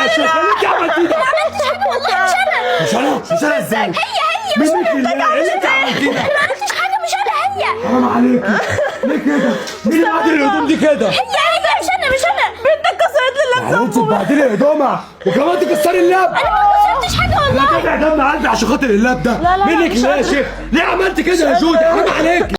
يا شيخ انت عملتي ده؟ ما عملتش حاجه والله، مش انا ازاي؟ هي منك لله ايه اللي انت عملتيه ده؟ ما عملتش حاجه، مش انا هي حرام عليك، ليه كده؟ مين اللي بعدل الهدوم دي كده؟ هي مش انا بنتك كسرت لي اللبس. يعني انت تبهدلي هدومها وكمان تكسري اللاب؟ انا ما كسرتش حاجه والله. لا تبع دم قلبي عشان خاطر اللاب ده. لا، منك مش ليه يا قادرة. شيخ؟ ليه عملت كده يا جودة؟ حرام عليك.